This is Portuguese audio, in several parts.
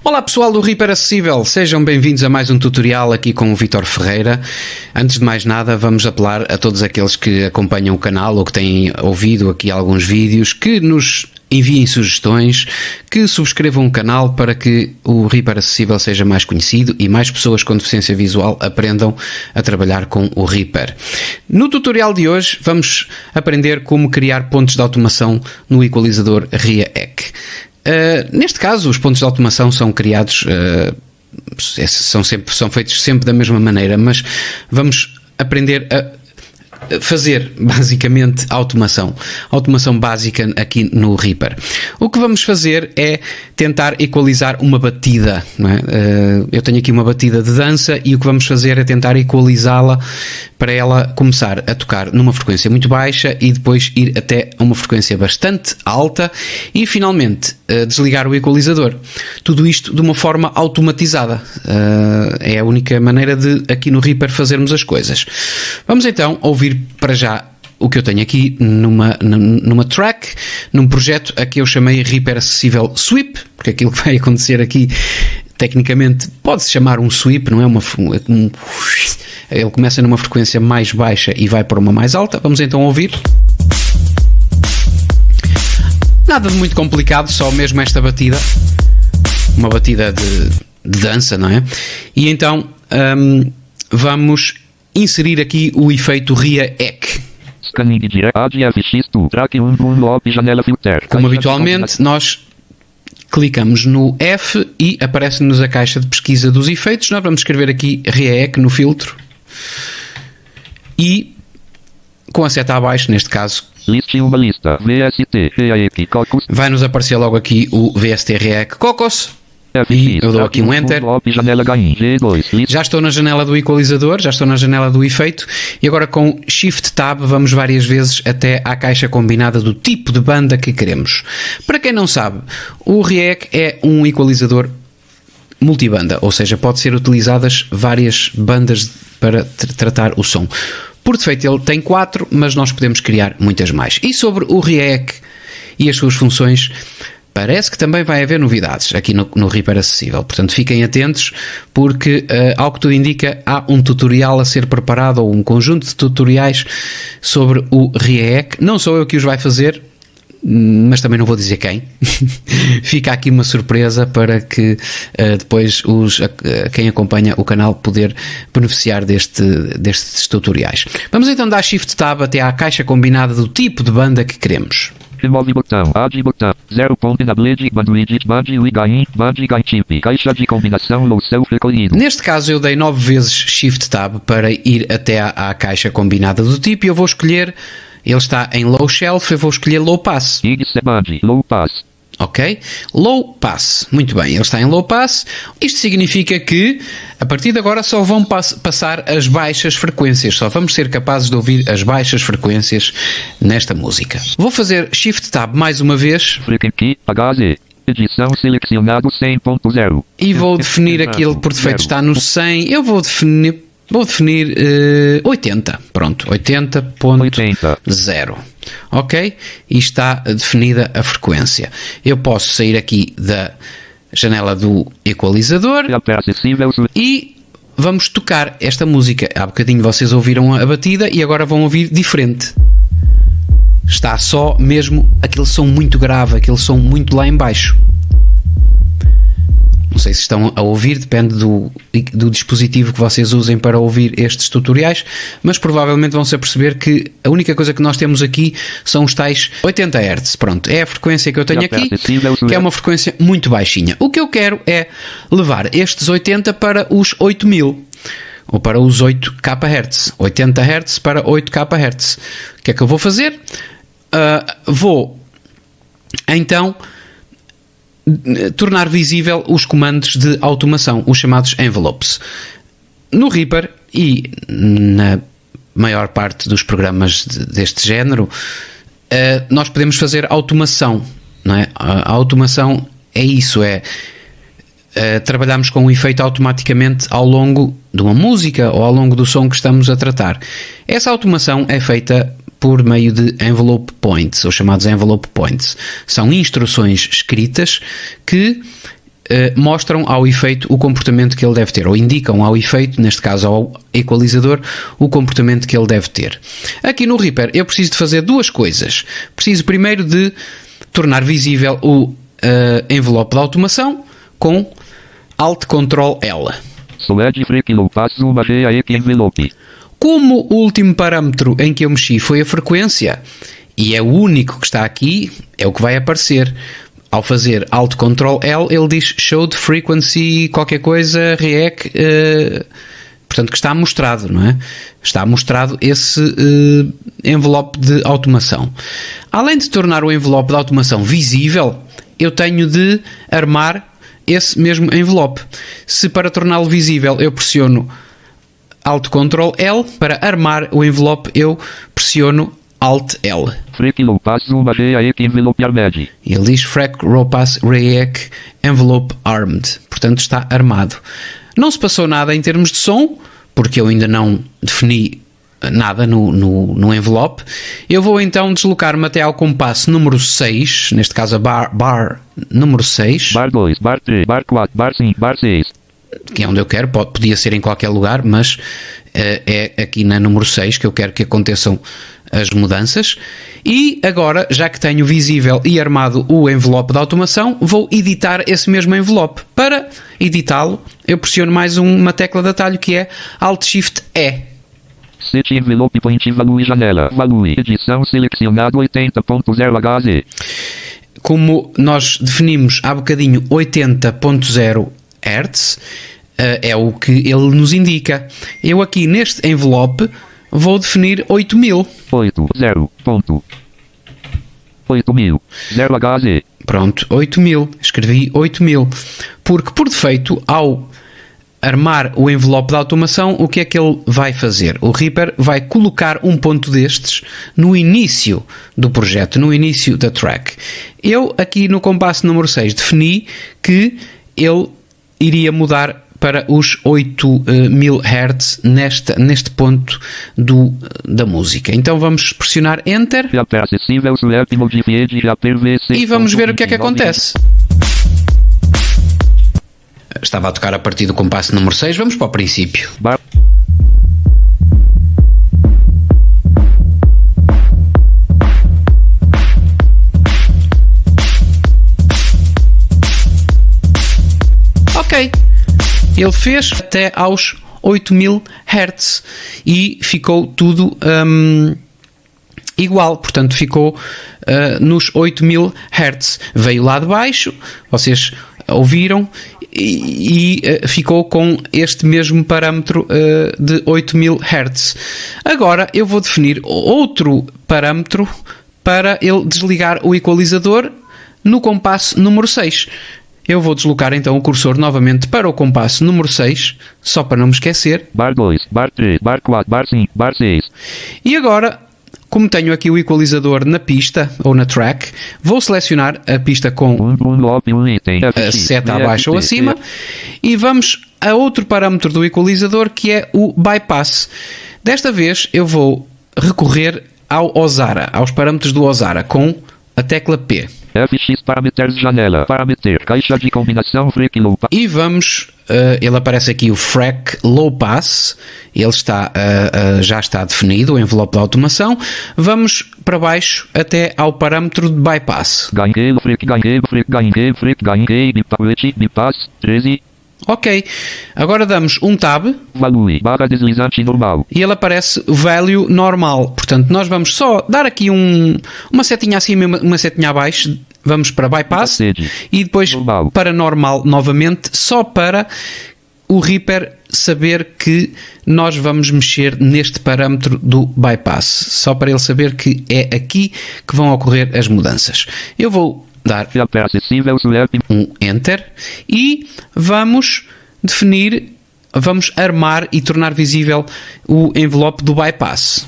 Olá pessoal do Reaper Acessível, sejam bem-vindos a mais um tutorial aqui com o Vítor Ferreira. Antes de mais nada, vamos apelar a todos aqueles que acompanham o canal ou que têm ouvido aqui alguns vídeos, que nos enviem sugestões, que subscrevam o canal para que o Reaper Acessível seja mais conhecido e mais pessoas com deficiência visual aprendam a trabalhar com o Reaper. No tutorial de hoje vamos aprender como criar pontos de automação no equalizador RIA-EQ. Neste caso, os pontos de automação são criados, são feitos sempre da mesma maneira, mas vamos aprender a fazer basicamente automação básica aqui no Reaper. O que vamos fazer é tentar equalizar uma batida, não é? Eu tenho aqui uma batida de dança e o que vamos fazer é tentar equalizá-la para ela começar a tocar numa frequência muito baixa e depois ir até a uma frequência bastante alta e finalmente desligar o equalizador. Tudo isto de uma forma automatizada. É a única maneira de aqui no Reaper fazermos as coisas. Vamos então ouvir para já o que eu tenho aqui numa track, num projeto a que eu chamei Reaper Acessível Sweep, porque aquilo que vai acontecer aqui tecnicamente pode-se chamar um sweep, não é ele começa numa frequência mais baixa e vai para uma mais alta. Vamos então ouvir. Nada de muito complicado, só mesmo esta batida, uma batida de dança, não é? E então vamos inserir aqui o efeito RIA-EQ. Como habitualmente, nós clicamos no F e aparece-nos a caixa de pesquisa dos efeitos. Nós vamos escrever aqui RIA-EQ no filtro e com a seta abaixo, neste caso, liste uma lista, VST, RIA-EQ, Cocos. Vai-nos aparecer logo aqui o VST RIA-EQ Cocos. E eu dou aqui um Enter. Já estou na janela do equalizador, já estou na janela do efeito e agora com Shift Tab vamos várias vezes até à caixa combinada do tipo de banda que queremos. Para quem não sabe, o RIA-EQ é um equalizador multibanda, ou seja, pode ser utilizadas várias bandas para tratar o som. Por defeito ele tem 4, mas nós podemos criar muitas mais. E sobre o RIA-EQ e as suas funções, parece que também vai haver novidades aqui no Reaper Acessível. Portanto, fiquem atentos porque, ao que tudo indica, há um tutorial a ser preparado ou um conjunto de tutoriais sobre o RIA-EQ. Não sou eu que os vai fazer, mas também não vou dizer quem. Fica aqui uma surpresa para que depois quem acompanha o canal poder beneficiar destes tutoriais. Vamos então dar Shift Tab até à caixa combinada do tipo de banda que queremos. Remove botão, add botão, 0 ponto na blade, bandwidth, bad ligain, bad gain chip, caixa de combinação low self recolhido. Neste caso eu dei 9 vezes Shift Tab para ir até à caixa combinada do tipo e eu vou escolher, ele está em low shelf, eu vou escolher low pass. Low pass. Ok? Low pass. Muito bem, ele está em low pass. Isto significa que a partir de agora só vão passar as baixas frequências. Só vamos ser capazes de ouvir as baixas frequências nesta música. Vou fazer Shift Tab mais uma vez. Frequency, HZ. Edição selecionado 100.0. E vou definir aquilo por defeito está no 100. Eu vou definir 80. Pronto, 80.0. Ok? E está definida a frequência. Eu posso sair aqui da janela do equalizador e vamos tocar esta música. Há bocadinho vocês ouviram a batida e agora vão ouvir diferente. Está só mesmo aquele som muito grave, aquele som muito lá em baixo. Não sei se estão a ouvir, depende do dispositivo que vocês usem para ouvir estes tutoriais, mas provavelmente vão-se aperceber que a única coisa que nós temos aqui são os tais 80 Hz. Pronto, é a frequência que eu tenho aqui, que é uma frequência muito baixinha. O que eu quero é levar estes 80 para os 8000. Ou para os 8 kHz. 80 Hz para 8 kHz. O que é que eu vou fazer? Vou então tornar visível os comandos de automação, os chamados envelopes. No Reaper e na maior parte dos programas deste género, nós podemos fazer automação, não é? A automação é isso, trabalhamos com um efeito automaticamente ao longo de uma música ou ao longo do som que estamos a tratar. Essa automação é feita por meio de envelope points, ou chamados envelope points. São instruções escritas que mostram ao efeito o comportamento que ele deve ter, ou indicam ao efeito, neste caso ao equalizador, o comportamento que ele deve ter. Aqui no Reaper eu preciso de fazer duas coisas. Preciso primeiro de tornar visível o envelope de automação com Alt Ctrl L. Como o último parâmetro em que eu mexi foi a frequência, e é o único que está aqui, é o que vai aparecer. Ao fazer Alt Ctrl L, ele diz Showed Frequency qualquer coisa, REC, portanto que está mostrado, não é? Está mostrado esse envelope de automação. Além de tornar o envelope de automação visível, eu tenho de armar esse mesmo envelope. Se para torná-lo visível eu pressiono Alt Ctrl L, para armar o envelope eu pressiono Alt L. Ele diz Frac Ropass Reac Envelope Armed. Portanto está armado. Não se passou nada em termos de som, porque eu ainda não defini nada no envelope. Eu vou então deslocar-me até ao compasso número 6, neste caso a bar número 6. Bar 2, bar 3, bar 4, bar 5, bar 6. Que é onde eu quero, podia ser em qualquer lugar, mas é aqui na número 6 que eu quero que aconteçam as mudanças. E agora, já que tenho visível e armado o envelope de automação, vou editar esse mesmo envelope. Para editá-lo, eu pressiono mais uma tecla de atalho que é Alt-Shift-E. Set envelope point value janela. Value edição selecionado 80.0 Hz. Como nós definimos há bocadinho 80.0 Hz, é o que ele nos indica. Eu aqui neste envelope vou definir 8000. 8000. 0 Hz. Pronto, 8000. Escrevi 8000. Porque por defeito, ao armar o envelope de automação, o que é que ele vai fazer? O Reaper vai colocar um ponto destes no início do projeto, no início da track. Eu aqui no compasso número 6 defini que ele iria mudar para os 8000 Hz neste ponto da música. Então vamos pressionar Enter e vamos ver o que é que acontece. Estava a tocar a partir do compasso número 6, vamos para o princípio. Ok, ele fez até aos 8000 Hz e ficou tudo igual, portanto ficou nos 8000 Hz. Veio lá de baixo, vocês ouviram, e ficou com este mesmo parâmetro de 8000 Hz. Agora eu vou definir outro parâmetro para ele desligar o equalizador no compasso número 6. Eu vou deslocar então o cursor novamente para o compasso número 6, só para não me esquecer. Bar 2, bar 3, bar 4, bar 5, bar 6. E agora, como tenho aqui o equalizador na pista, ou na track, vou selecionar a pista com a seta abaixo ou acima, e vamos a outro parâmetro do equalizador, que é o bypass. Desta vez eu vou recorrer ao Ozara, aos parâmetros do Ozara, com a tecla P. FX parameters janela, parameter, caixa de combinação Frac Low Pass. E vamos, ele aparece aqui o Frac Low Pass, ele está, já está definido, o envelope de automação. Vamos para baixo até ao parâmetro de bypass. Bypass 13. Ok, agora damos um tab Value, barra deslizante normal. e ele aparece value normal. Portanto, nós vamos só dar aqui uma setinha acima e uma setinha abaixo. Vamos para bypass e depois normal. Para normal novamente, só para o Reaper saber que nós vamos mexer neste parâmetro do bypass. Só para ele saber que é aqui que vão ocorrer as mudanças. Eu vou dar um Enter e vamos definir, vamos armar e tornar visível o envelope do bypass.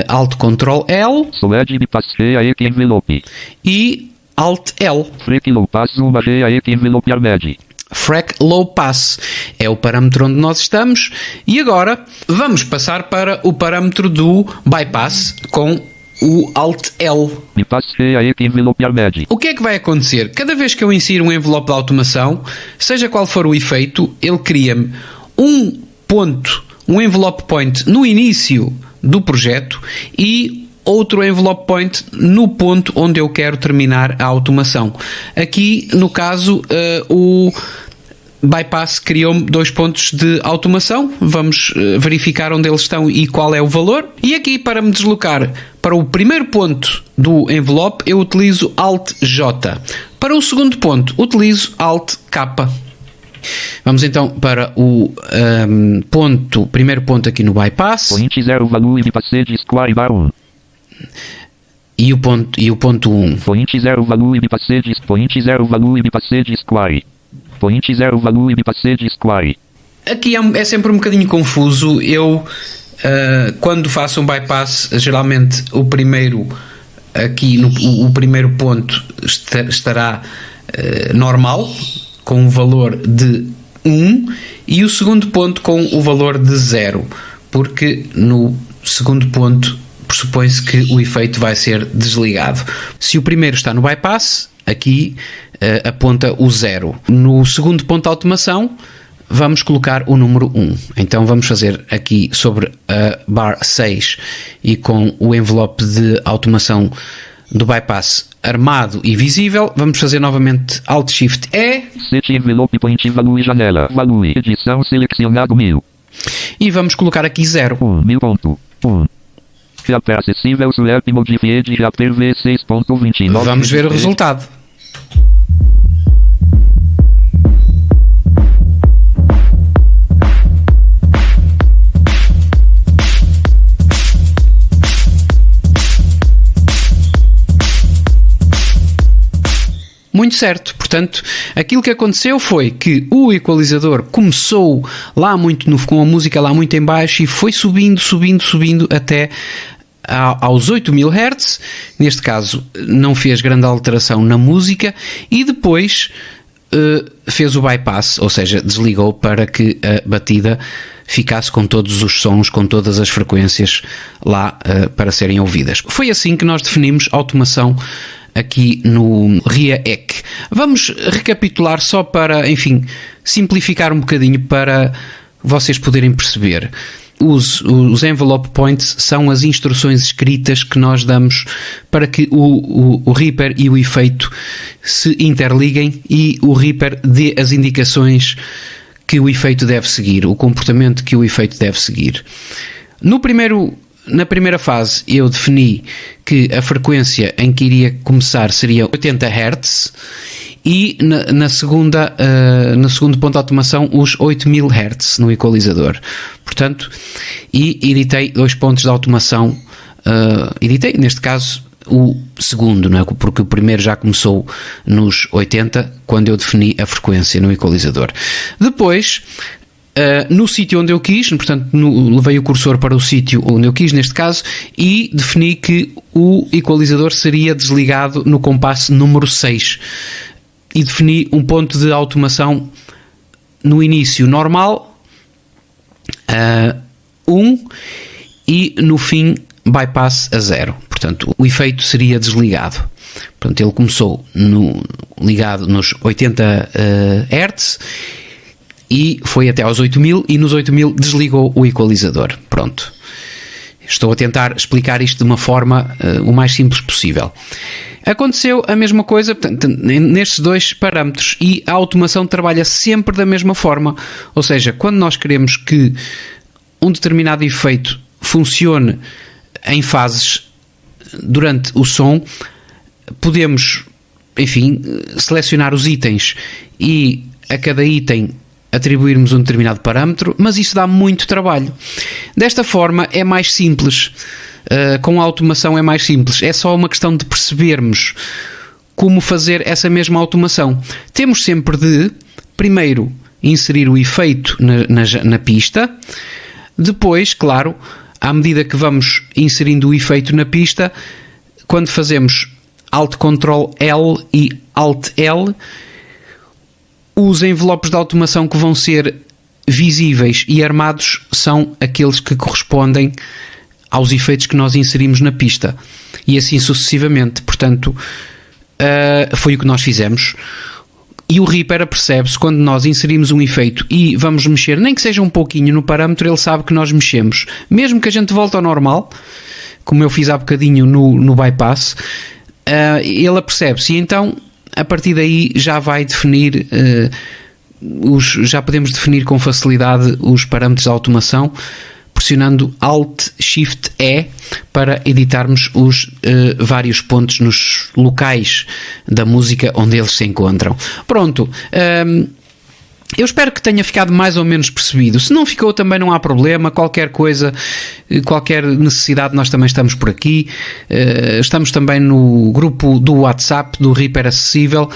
Alt Ctrl L e Alt L. Frac Low Pass é o parâmetro onde nós estamos. E agora vamos passar para o parâmetro do bypass com o Alt L. O que é que vai acontecer? Cada vez que eu insiro um envelope de automação, seja qual for o efeito, ele cria-me um envelope point no início do projeto e outro envelope point no ponto onde eu quero terminar a automação. Aqui, no caso, o bypass criou-me 2 pontos de automação. Vamos verificar onde eles estão e qual é o valor. E aqui, para me deslocar para o primeiro ponto do envelope, eu utilizo Alt J. Para o segundo ponto, utilizo Alt K. Vamos então para o primeiro ponto aqui no bypass. E o ponto 1. Aqui é sempre um bocadinho confuso. Eu, quando faço um bypass, geralmente o primeiro ponto estará normal, com o valor de 1, e o segundo ponto com o valor de 0, porque no segundo ponto pressupõe-se que o efeito vai ser desligado. Se o primeiro está no bypass, aqui aponta o 0. No segundo ponto de automação, vamos colocar o número 1. Então vamos fazer aqui sobre a bar 6 e com o envelope de automação do bypass armado e visível, vamos fazer novamente Alt Shift E. Set envelope point value janela. Value edição selecionado 1000. E vamos colocar aqui 0. 1000.1. Chapter acessível swap modified chapter V6.29. Vamos ver o resultado. Muito certo. Portanto, aquilo que aconteceu foi que o equalizador começou lá muito com a música lá muito em baixo e foi subindo até aos 8000 Hz. Neste caso, não fez grande alteração na música e depois fez o bypass, ou seja, desligou para que a batida ficasse com todos os sons, com todas as frequências lá para serem ouvidas. Foi assim que nós definimos automação aqui no RIA-EC. Vamos recapitular só para, enfim, simplificar um bocadinho para vocês poderem perceber. Os envelope points são as instruções escritas que nós damos para que o Reaper e o efeito se interliguem e o Reaper dê as indicações que o efeito deve seguir, o comportamento que o efeito deve seguir. Na primeira fase eu defini que a frequência em que iria começar seria 80 Hz e no segundo ponto de automação os 8000 Hz no equalizador. Portanto, e editei 2 pontos de automação, editei neste caso o segundo, não é? Porque o primeiro já começou nos 80 quando eu defini a frequência no equalizador. Depois, no sítio onde eu quis, portanto levei o cursor para o sítio onde eu quis neste caso e defini que o equalizador seria desligado no compasso número 6 e defini um ponto de automação no início normal, 1 e no fim bypass a 0. Portanto, o efeito seria desligado. Portanto, ele começou ligado nos 80 Hz e foi até aos 8000 e nos 8000 desligou o equalizador. Pronto. Estou a tentar explicar isto de uma forma o mais simples possível. Aconteceu a mesma coisa nestes 2 parâmetros e a automação trabalha sempre da mesma forma. Ou seja, quando nós queremos que um determinado efeito funcione em fases durante o som, podemos, enfim, selecionar os itens e a cada item atribuirmos um determinado parâmetro, mas isso dá muito trabalho. Desta forma é mais simples, com a automação é mais simples, é só uma questão de percebermos como fazer essa mesma automação. Temos sempre de, primeiro, inserir o efeito na pista, depois, claro, à medida que vamos inserindo o efeito na pista, quando fazemos Alt Ctrl L e Alt L, os envelopes de automação que vão ser visíveis e armados são aqueles que correspondem aos efeitos que nós inserimos na pista. e assim sucessivamente. Portanto, foi o que nós fizemos. E o Reaper apercebe-se quando nós inserimos um efeito e vamos mexer, nem que seja um pouquinho no parâmetro, ele sabe que nós mexemos. Mesmo que a gente volte ao normal, como eu fiz há bocadinho no bypass, ele apercebe-se. E então, a partir daí, já vai definir, já podemos definir com facilidade os parâmetros de automação, pressionando Alt-Shift-E para editarmos os vários pontos nos locais da música onde eles se encontram. Pronto. Eu espero que tenha ficado mais ou menos percebido. Se não ficou, também não há problema. Qualquer coisa, qualquer necessidade, nós também estamos por aqui. Estamos também no grupo do WhatsApp do Reaper Acessível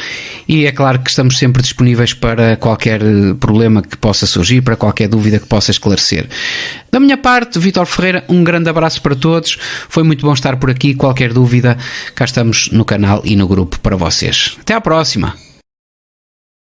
e é claro que estamos sempre disponíveis para qualquer problema que possa surgir, para qualquer dúvida que possa esclarecer. Da minha parte, Vítor Ferreira, um grande abraço para todos. Foi muito bom estar por aqui. Qualquer dúvida, cá estamos no canal e no grupo para vocês. Até à próxima!